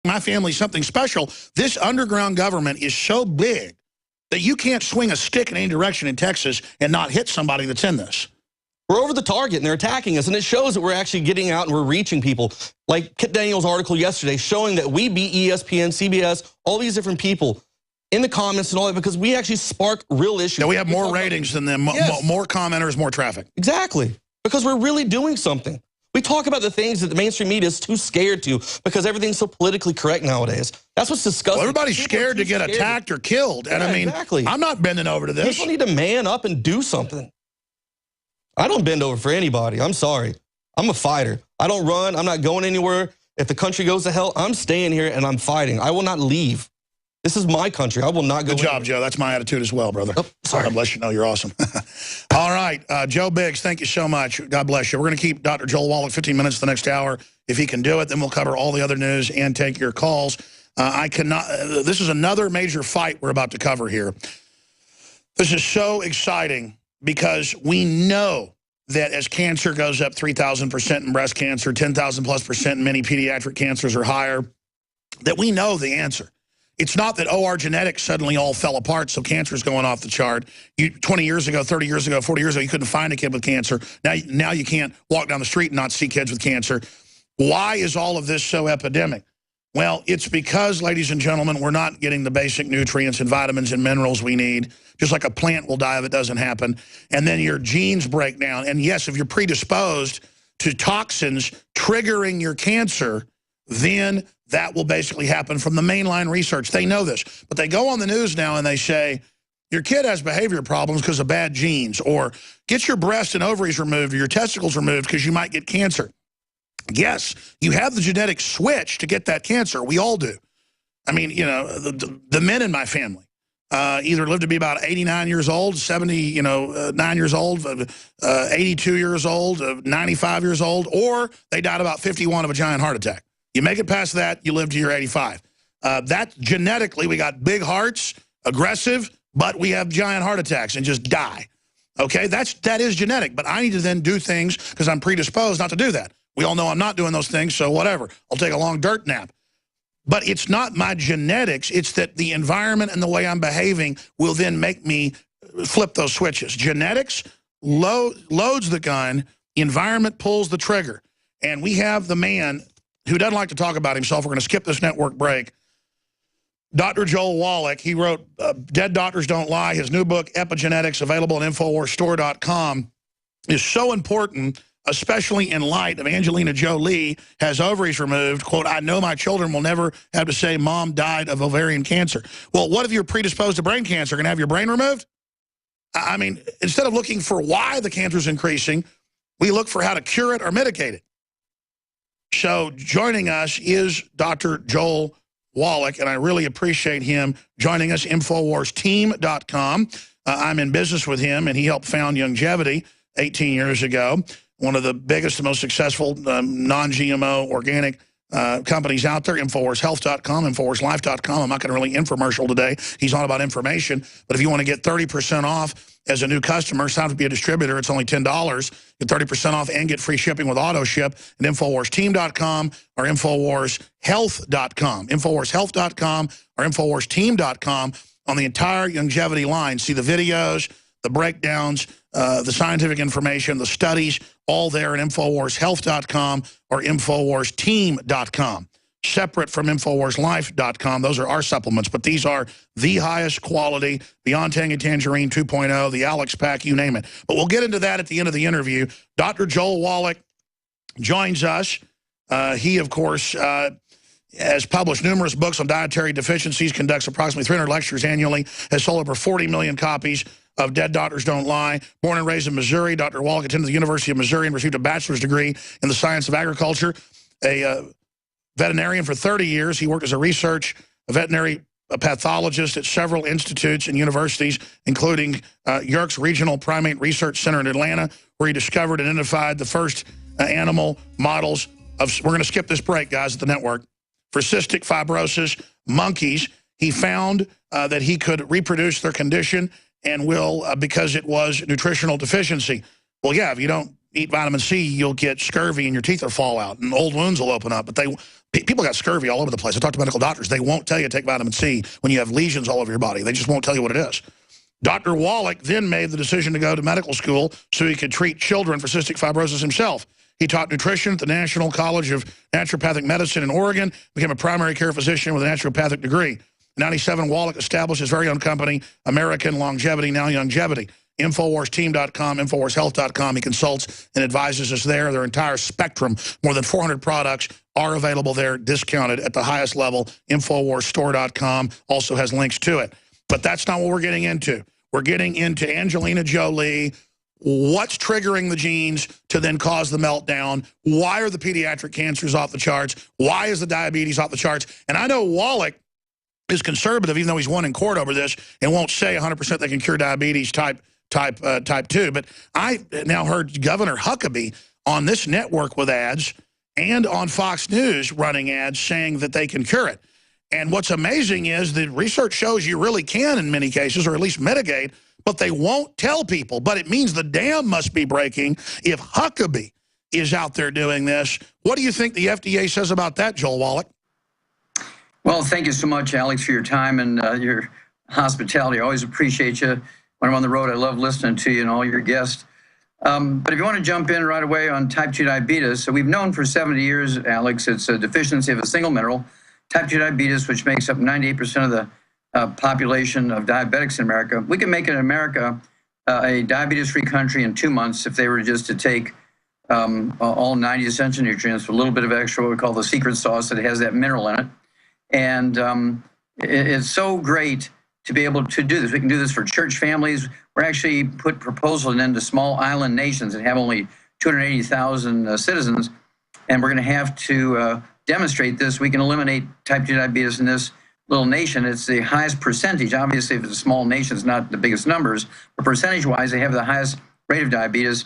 my family something special. This underground government is so big that you can't swing a stick in any direction in Texas and not hit somebody that's in this. We're over the target and they're attacking us, and it shows that we're actually getting out and we're reaching people. Like Kit Daniels' article yesterday showing that we beat ESPN, CBS, all these different people in the comments and all that because we actually spark real issues. Yeah, we have more ratings than them, yes. More commenters, more traffic. Exactly, because we're really doing something. We talk about the things that the mainstream media is too scared to because everything's so politically correct nowadays. That's what's disgusting. Well, everybody's scared to get attacked or killed. And yeah, I mean, exactly. I'm not bending over to this. People need to man up and do something. I don't bend over for anybody. I'm sorry. I'm a fighter. I don't run. I'm not going anywhere. If the country goes to hell, I'm staying here and I'm fighting. I will not leave. This is my country. I will not go. Good job, Joe. That's my attitude as well, brother. Oh, sorry. God bless you. No, you're awesome. All right, Joe Biggs, thank you so much. God bless you. We're going to keep Dr. Joel Wallach 15 minutes the next hour. If he can do it, then we'll cover all the other news and take your calls. I cannot. This is another major fight we're about to cover here. This is so exciting because we know that as cancer goes up 3,000% in breast cancer, 10,000+% in many pediatric cancers or higher, that we know the answer. It's not that, oh, our genetics suddenly all fell apart, so cancer is going off the chart. 20 years ago, 30 years ago, 40 years ago, you couldn't find a kid with cancer. Now you can't walk down the street and not see kids with cancer. Why is all of this so epidemic? Well, it's because, ladies and gentlemen, we're not getting the basic nutrients and vitamins and minerals we need. Just like a plant will die if it doesn't happen. And then your genes break down. And yes, if you're predisposed to toxins triggering your cancer, then that will basically happen from the mainline research. They know this. But they go on the news now and they say, your kid has behavior problems because of bad genes, or get your breast and ovaries removed or your testicles removed because you might get cancer. Yes, you have the genetic switch to get that cancer. We all do. I mean, you know, the men in my family either lived to be about 89 years old, 70, 9 years old, 82 years old, 95 years old, or they died about 51 of a giant heart attack. You make it past that, you live to your 85. That genetically, we got big hearts, aggressive, but we have giant heart attacks and just die. Okay, that is genetic, but I need to then do things because I'm predisposed not to do that. We all know I'm not doing those things, so whatever. I'll take a long dirt nap. But it's not my genetics. It's that the environment and the way I'm behaving will then make me flip those switches. Genetics loads the gun. Environment pulls the trigger. And we have the man who doesn't like to talk about himself. We're going to skip this network break. Dr. Joel Wallach, he wrote Dead Doctors Don't Lie. His new book, Epigenetics, available at InfoWarsStore.com, is so important, especially in light of Angelina Jolie has ovaries removed. Quote, I know my children will never have to say mom died of ovarian cancer. Well, what if you're predisposed to brain cancer? Going to have your brain removed? I mean, instead of looking for why the cancer is increasing, we look for how to cure it or mitigate it. So joining us is Dr. Joel Wallach, and I really appreciate him joining us, InfoWarsTeam.com. I'm in business with him, and he helped found Youngevity 18 years ago, one of the biggest and most successful non-GMO organic companies out there, InfoWarsHealth.com, InfoWarsLife.com. I'm not going to really infomercial today. He's all about information. But if you want to get 30% off as a new customer, sign up to be a distributor. It's only $10. Get 30% off and get free shipping with auto ship at InfoWarsTeam.com or InfoWarsHealth.com. InfoWarsHealth.com or InfoWarsTeam.com on the entire Youngevity line. See the videos, the breakdowns, the scientific information, the studies, all there at InfoWarsHealth.com or InfoWarsTeam.com. Separate from InfoWarsLife.com. Those are our supplements, but these are the highest quality, Beyond Tangy Tangerine 2.0, the Alex Pack, you name it. But we'll get into that at the end of the interview. Dr. Joel Wallach joins us. He, of course, has published numerous books on dietary deficiencies, conducts approximately 300 lectures annually, has sold over 40 million copies of Dead Doctors Don't Lie. Born and raised in Missouri, Dr. Wallach attended the University of Missouri and received a bachelor's degree in the science of agriculture. A veterinarian for 30 years. He worked as a veterinary pathologist at several institutes and universities, including Yerkes Regional Primate Research Center in Atlanta, where he discovered and identified the first animal models of, we're going to skip this break, guys, at the network, for cystic fibrosis monkeys. He found that he could reproduce their condition and will, because it was nutritional deficiency. Well, yeah, if you don't eat vitamin C, you'll get scurvy and your teeth will fall out and old wounds will open up. But people got scurvy all over the place. I talked to medical doctors. They won't tell you to take vitamin C when you have lesions all over your body. They just won't tell you what it is. Dr. Wallach then made the decision to go to medical school so he could treat children for cystic fibrosis himself. He taught nutrition at the National College of Naturopathic Medicine in Oregon, became a primary care physician with a naturopathic degree. In 1997, Wallach established his very own company, American Longevity, now Youngevity. InfoWarsTeam.com, InfoWarsHealth.com. He consults and advises us there. Their entire spectrum, more than 400 products, are available there, discounted at the highest level. InfoWarsStore.com also has links to it. But that's not what we're getting into. We're getting into Angelina Jolie, what's triggering the genes to then cause the meltdown, why are the pediatric cancers off the charts, why is the diabetes off the charts. And I know Wallach is conservative, even though he's won in court over this, and won't say 100% they can cure diabetes type 2. But I now heard Governor Huckabee on this network with ads and on Fox News running ads saying that they can cure it. And what's amazing is the research shows you really can in many cases, or at least mitigate, but they won't tell people. But it means the dam must be breaking if Huckabee is out there doing this. What do you think the FDA says about that, Joel Wallach? Well, thank you so much, Alex, for your time and your hospitality. I always appreciate you. When I'm on the road, I love listening to you and all your guests. But if you want to jump in right away on type 2 diabetes, so we've known for 70 years, Alex, it's a deficiency of a single mineral, type 2 diabetes, which makes up 98% of the population of diabetics in America. We can make it in America a diabetes-free country in 2 months if they were just to take all 90 essential nutrients with a little bit of extra, what we call the secret sauce that has that mineral in it. And it's so great to be able to do this. We can do this for church families. We're actually put proposals into small island nations that have only 280,000 citizens, and we're going to have to demonstrate this. We can eliminate type 2 diabetes in this little nation. It's the highest percentage. Obviously, if it's a small nation, it's not the biggest numbers, but percentage-wise, they have the highest rate of diabetes.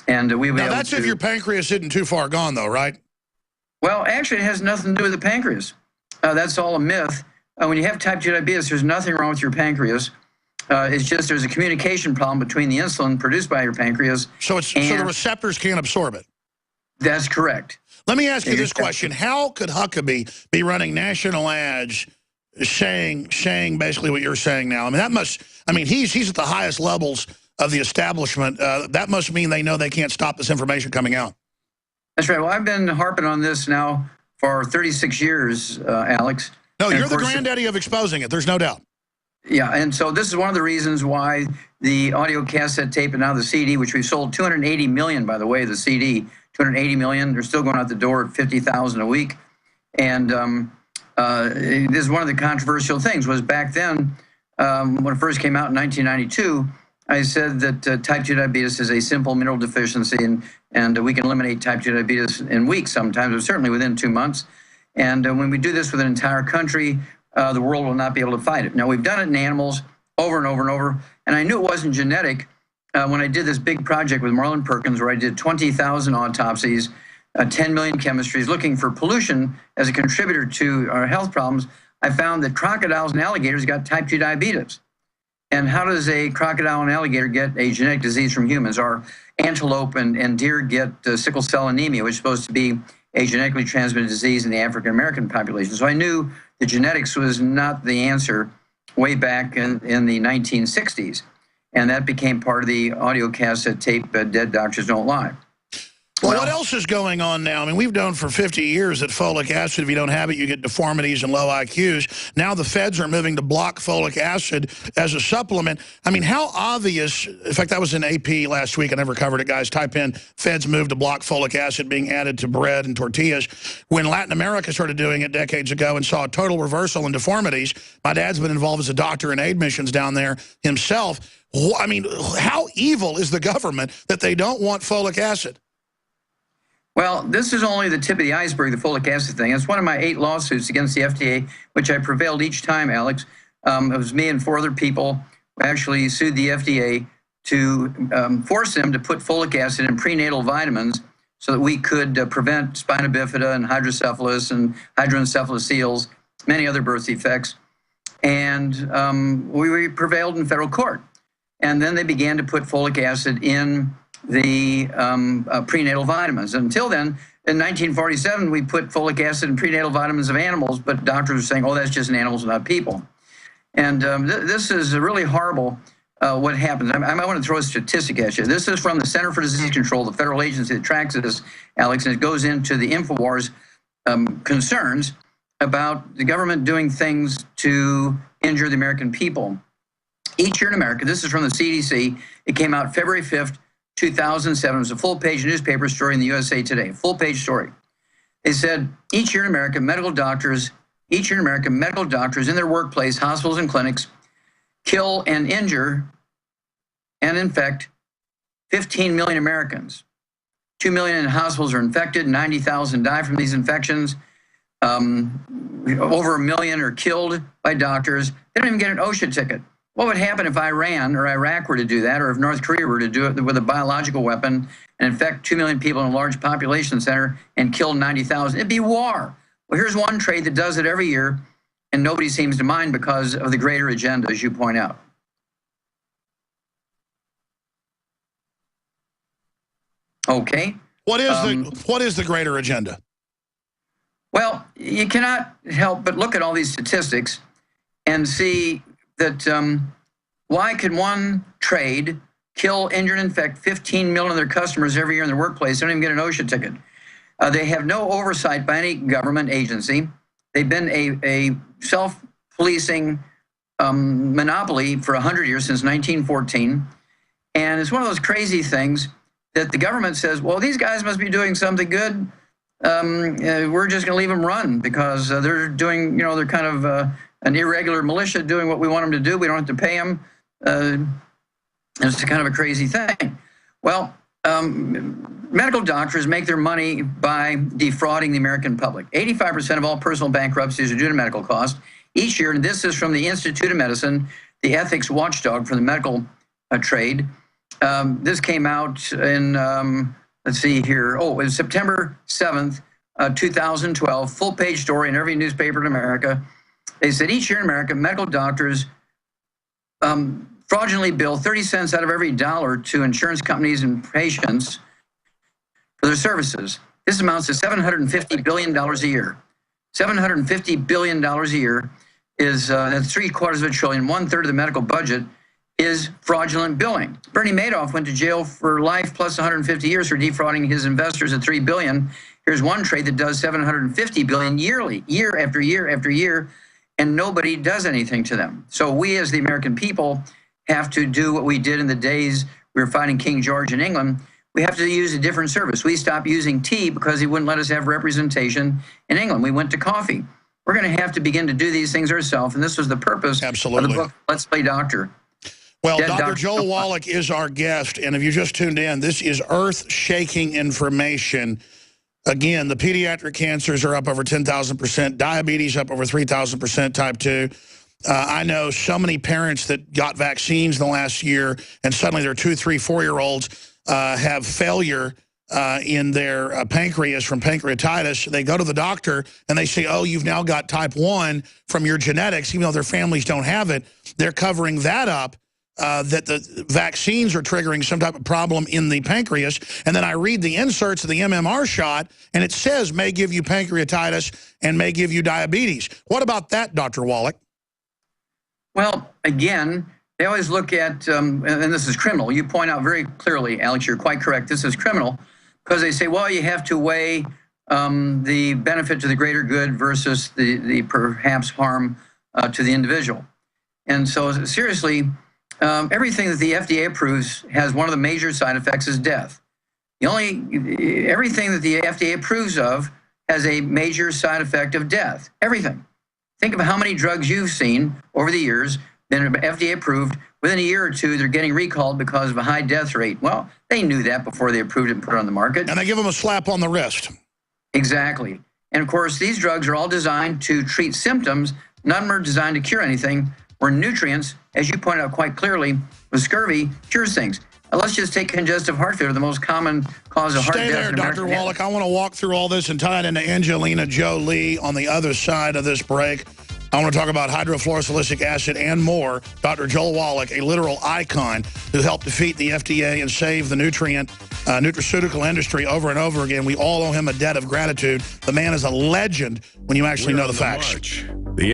And we will. Now, that's if your pancreas isn't too far gone, though, right? Well, actually, it has nothing to do with the pancreas. That's all a myth. When you have type 2 diabetes, there's nothing wrong with your pancreas. It's just there's a communication problem between the insulin produced by your pancreas. So the receptors can't absorb it. That's correct. Let me ask you this question. How could Huckabee be running national ads saying basically what you're saying now? I mean, he's at the highest levels of the establishment. That must mean they know they can't stop this information coming out. That's right. Well, I've been harping on this now for 36 years, Alex. No, you're the granddaddy of exposing it. There's no doubt. Yeah, and so this is one of the reasons why the audio cassette tape and now the CD, which we've sold 280 million, by the way, the CD, 280 million. They're still going out the door at 50,000 a week. And this is one of the controversial things was back then, when it first came out in 1992, I said that type 2 diabetes is a simple mineral deficiency, and we can eliminate type 2 diabetes in weeks sometimes, but certainly within 2 months. And when we do this with an entire country, the world will not be able to fight it. Now, we've done it in animals over and over and over, and I knew it wasn't genetic when I did this big project with Marlon Perkins, where I did 20,000 autopsies, 10 million chemistries, looking for pollution as a contributor to our health problems. I found that crocodiles and alligators got type 2 diabetes. And how does a crocodile and alligator get a genetic disease from humans? Our antelope and deer get sickle cell anemia, which is supposed to be a genetically transmitted disease in the African-American population. So I knew the genetics was not the answer way back in the 1960s. And that became part of the audio cassette tape, Dead Doctors Don't Lie. Well, what else is going on now? I mean, we've known for 50 years that folic acid, if you don't have it, you get deformities and low IQs. Now the feds are moving to block folic acid as a supplement. I mean, how obvious, in fact, that was in AP last week. I never covered it, guys. Type in feds move to block folic acid being added to bread and tortillas. When Latin America started doing it decades ago and saw a total reversal in deformities, my dad's been involved as a doctor in aid missions down there himself. I mean, how evil is the government that they don't want folic acid? Well, this is only the tip of the iceberg, the folic acid thing. It's one of my 8 lawsuits against the FDA, which I prevailed each time, Alex. It was me and 4 other people who actually sued the FDA to force them to put folic acid in prenatal vitamins so that we could prevent spina bifida and hydrocephalus and hydroencephalocele, many other birth defects. And we prevailed in federal court. And then they began to put folic acid in prenatal vitamins. Until then, in 1947, we put folic acid in prenatal vitamins of animals, but doctors were saying, oh, that's just in animals, not people. And this is really horrible what happens. I want to throw a statistic at you. This is from the Center for Disease Control, the federal agency that tracks this, Alex, and it goes into the InfoWars concerns about the government doing things to injure the American people. Each year in America, this is from the CDC, it came out February 5th, 2007. It was a full-page newspaper story in the USA Today, full-page story. They said, each year in America, medical doctors in their workplace, hospitals and clinics, kill and injure and infect 15 million Americans. 2 million in hospitals are infected, 90,000 die from these infections. Over 1 million are killed by doctors. They don't even get an OSHA ticket. What would happen if Iran or Iraq were to do that, or if North Korea were to do it with a biological weapon and infect 2 million people in a large population center and kill 90,000? It'd be war. Well, here's one trade that does it every year, and nobody seems to mind because of the greater agenda, as you point out. Okay. What is the greater agenda? Well, you cannot help but look at all these statistics and see that why could one trade kill, injure, and infect 15 million of their customers every year in their workplace? They don't even get an OSHA ticket. They have no oversight by any government agency. They've been a self-policing monopoly for 100 years, since 1914. And it's one of those crazy things that the government says, well, these guys must be doing something good. We're just going to leave them run because they're doing, they're kind of an irregular militia doing what we want them to do. We don't have to pay them. It's kind of a crazy thing. Well, medical doctors make their money by defrauding the American public. 85% of all personal bankruptcies are due to medical costs each year. And this is from the Institute of Medicine, the ethics watchdog for the medical trade. This came out in, let's see here. Oh, it was September 7th, 2012, full-page story in every newspaper in America. They said each year in America, medical doctors fraudulently bill 30 cents out of every dollar to insurance companies and patients for their services. This amounts to $750 billion a year. $750 billion a year is that's 3/4 trillion. 1/3 of the medical budget is fraudulent billing. Bernie Madoff went to jail for life plus 150 years for defrauding his investors at $3 billion. Here's one trade that does $750 billion yearly, year after year after year, and nobody does anything to them. So we as the American people have to do what we did in the days we were fighting King George in England. We have to use a different service. We stopped using tea because he wouldn't let us have representation in England. We went to coffee. We're going to have to begin to do these things ourselves, and this was the purpose of the book, Let's Play Doctor. Well, Dr. Joel Wallach is our guest, and if you just tuned in, this is earth-shaking information. Again, the pediatric cancers are up over 10,000%, diabetes up over 3,000%, type 2. I know so many parents that got vaccines in the last year, and suddenly their 2-, 3-, 4-year-olds have failure in their pancreas from pancreatitis. They go to the doctor, and they say, oh, you've now got type 1 from your genetics, even though their families don't have it. They're covering that up. That the vaccines are triggering some type of problem in the pancreas. And then I read the inserts of the MMR shot, and it says may give you pancreatitis and may give you diabetes. What about that, Dr. Wallach? Well, again, they always look at, and this is criminal. You point out very clearly, Alex, you're quite correct. This is criminal because they say, well, you have to weigh the benefit to the greater good versus the perhaps harm to the individual. And so seriously, everything that the FDA approves has one of the major side effects is death. Everything that the FDA approves of has a major side effect of death. Everything. Think of how many drugs you've seen over the years, been FDA approved. Within a year or two, they're getting recalled because of a high death rate. Well, they knew that before they approved it and put it on the market. And they give them a slap on the wrist. Exactly. And of course, these drugs are all designed to treat symptoms. None of them are designed to cure anything. Where nutrients, as you pointed out quite clearly, with scurvy, cures things. Let's just take congestive heart failure, the most common cause of heart death. Stay there, Dr. Wallach. I want to walk through all this and tie it into Angelina Jolie on the other side of this break. I want to talk about hydrofluorosilicic acid and more. Dr. Joel Wallach, a literal icon who helped defeat the FDA and save the nutraceutical industry over and over again. We all owe him a debt of gratitude. The man is a legend when you actually know the facts. March.